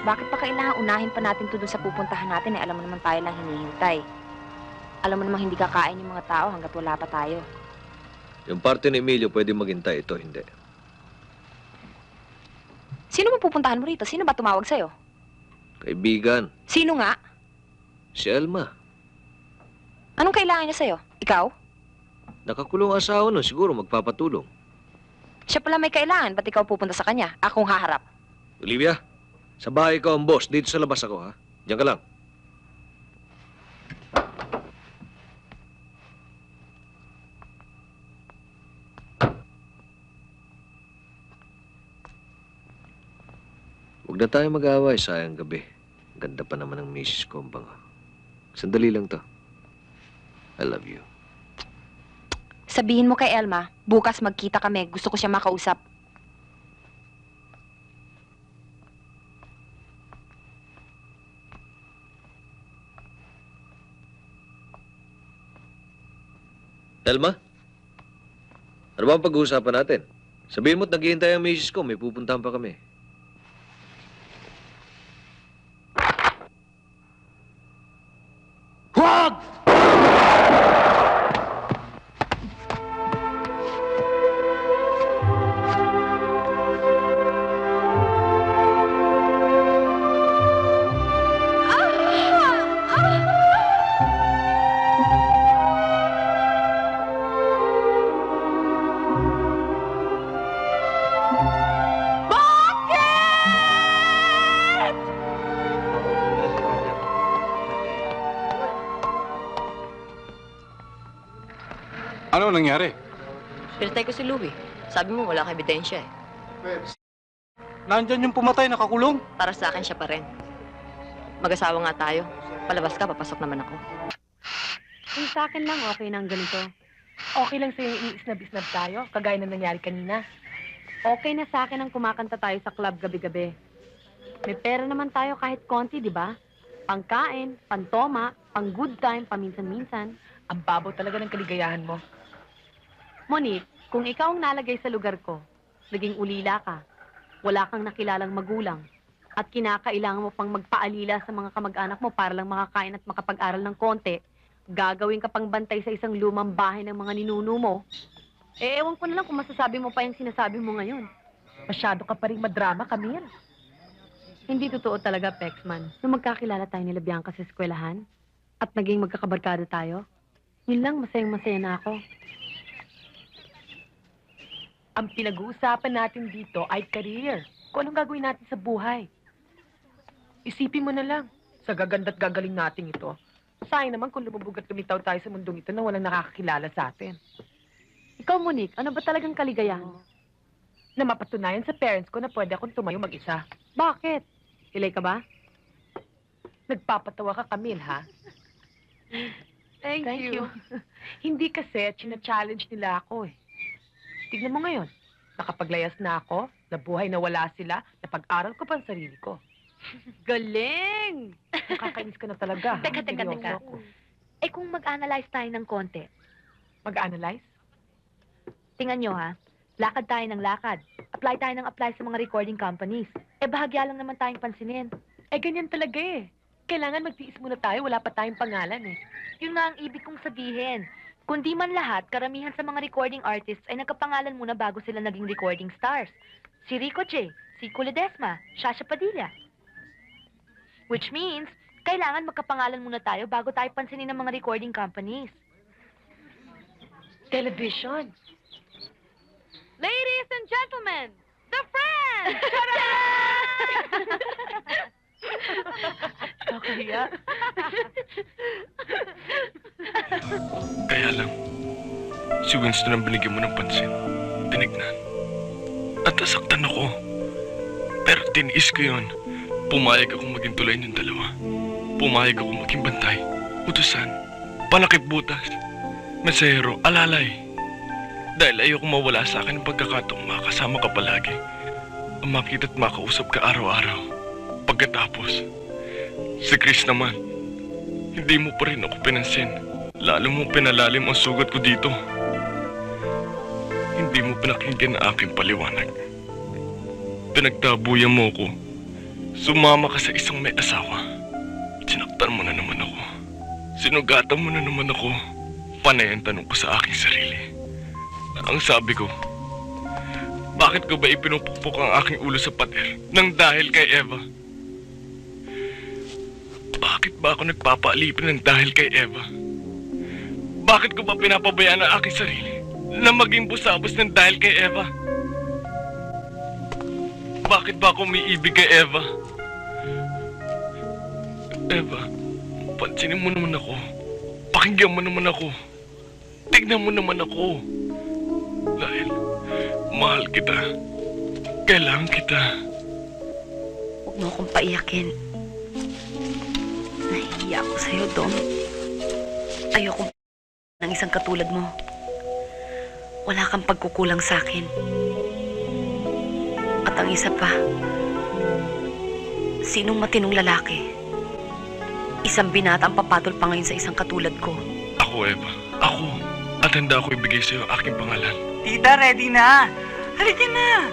Bakit pa kailangan unahin pa natin to dun sa pupuntahan natin alam mo naman tayo lang hinihintay. Alam mo naman hindi kakain yung mga tao hanggat wala pa tayo. Yung parte ni Emilio pwede maghintay, ito hindi. Sino mo pupuntahan mo rito? Sino ba tumawag sa'yo? Kaibigan, Sino nga? si Elma. Anong kailangan niya sa'yo? Ikaw? Nakakulong asawa nun, siguro magpapatulong. Siya pala may kailangan, ba't ikaw pupunta sa kanya? Akong haharap. Olivia, sa bahay ka ang boss. Dito sa labas ako, ha? Diyan ka lang. Huwag na tayo mag-aaway, sayang gabi. Ganda pa naman ng misis ko ang bango. Sandali lang to. I love you. Sabihin mo kay Elma, bukas magkita kami. Gusto ko siya makausap. Elma? Ano ba ang pag-uusapan natin? Sabihin mo't naghihintay ang misis ko, may pupuntahan pa kami. Huwag! Ano nangyari? Pinatay ko si Louie. Sabi mo wala kang ebidensya eh. Nandyan yung pumatay, nakakulong. Para sa akin siya pa rin. Mag-asawa nga tayo. Palabas ka, papasok naman ako. Kung sa akin lang, okay na ang ganito. Okay lang sa'yo yung iisnab-isnab tayo, kagaya na nangyari kanina. Okay na sa akin ang kumakanta tayo sa club gabi-gabi. May pera naman tayo kahit konti, di ba? Pangkain, pantoma, pang good time, paminsan-minsan. Ang babaw talaga ng kaligayahan mo. Monique, kung ikaw ang nalagay sa lugar ko, naging ulila ka, wala kang nakilalang magulang, at kinakailangan mo pang magpaalila sa mga kamag-anak mo para lang makakain at makapag-aral ng konti, gagawin ka pang bantay sa isang lumang bahay ng mga ninuno mo, ewan ko na lang kung masasabi mo pa yung sinasabi mo ngayon. Masyado ka pa rin madrama, Camille. Hindi totoo talaga, Pexman. Nung magkakilala tayo nila Bianca sa eskwelahan at naging magkakabarkada tayo, yun lang, masayang-masaya na ako. Ang pinag-uusapan natin dito ay career. Kung anong gagawin natin sa buhay. Isipin mo na lang, sa gaganda't gagaling natin ito. Sayang naman kung lumubog at lumitaw tayo sa mundong ito na walang nakakakilala sa atin. Ikaw, Monique, ano ba talagang kaligayahan mo? Na mapatunayan sa parents ko na pwede akong tumayo mag-isa. Bakit? Ilay ka ba? Nagpapatawa ka, Camille, ha? Thank you. Hindi kasi, china-challenge nila ako eh. Tignan mo ngayon, nakapaglayas na ako, nabuhay na wala sila, napag-aral ko pa ang sarili ko. Galing! Nakakainis ka na talaga. Teka. Eh kung mag-analyze tayo ng konti, Mag-analyze? tingnan nyo ha, lakad tayo ng lakad, apply tayo ng apply sa mga recording companies. Eh bahagya lang naman tayong pansinin. Eh, ganyan talaga eh. Kailangan magtiis muna tayo, wala pa tayong pangalan eh. Yun nga ang ibig kong sabihin. Kundi man lahat, karamihan sa mga recording artists ay nagkapangalan muna bago sila naging recording stars. Si Rico J, si Culedesma, Shasha Padilla. Which means, kailangan magkapangalan muna tayo bago tayo pansinin ng mga recording companies. Television. Ladies and gentlemen, the Friends! Kakahiya. Kaya lang, si Winston ang binigyan mo ng pansin, tinignan, at nasaktan ako. Pero tiniis ko yun. Pumayag akong maging tulay ng dalawa. Pumayag akong maging bantay, utusan, palakip butas, mesero, alalay. Dahil ayoko mawala sa akin ang pagkakataong makasama ka palagi. Ang makita at makausap ka araw-araw. Pagkatapos, si Chris naman, hindi mo pa rin ako pinansin. Lalo mo pinalalim ang sugat ko dito. Hindi mo pinakinggan ang aking paliwanag. Pinagtabuyan mo ko Sumama ka sa isang may asawa. Sinaktan mo na naman ako. Sinugatan mo na naman ako. Panay ang tanong ko sa aking sarili. Ang sabi ko, bakit ko ba ipinupukpok ang aking ulo sa pader nang dahil kay Eva? Bakit ba ako nagpapaalipin ng dahil kay Eva? Bakit ko ba pinapabayaan ang aking sarili na maging busabos ng dahil kay Eva? Bakit ba ako umiibig kay Eva? Eva, pansinin mo naman ako. Pakinggan mo naman ako. Tignan mo naman ako. Dahil mahal kita. Kailangan kita. Huwag mo akong paiyakin. Nahihiya ako sa'yo, Dom. Ayokong ng isang katulad mo. Wala kang pagkukulang sa akin. At ang isa pa, sinong matinong lalaki? Isang binata ang papatol pa ngayon sa isang katulad ko. Ako, Eva. Ako. At handa ako ibigay sa'yo ang aking pangalan. Tita, ready na. Halika na.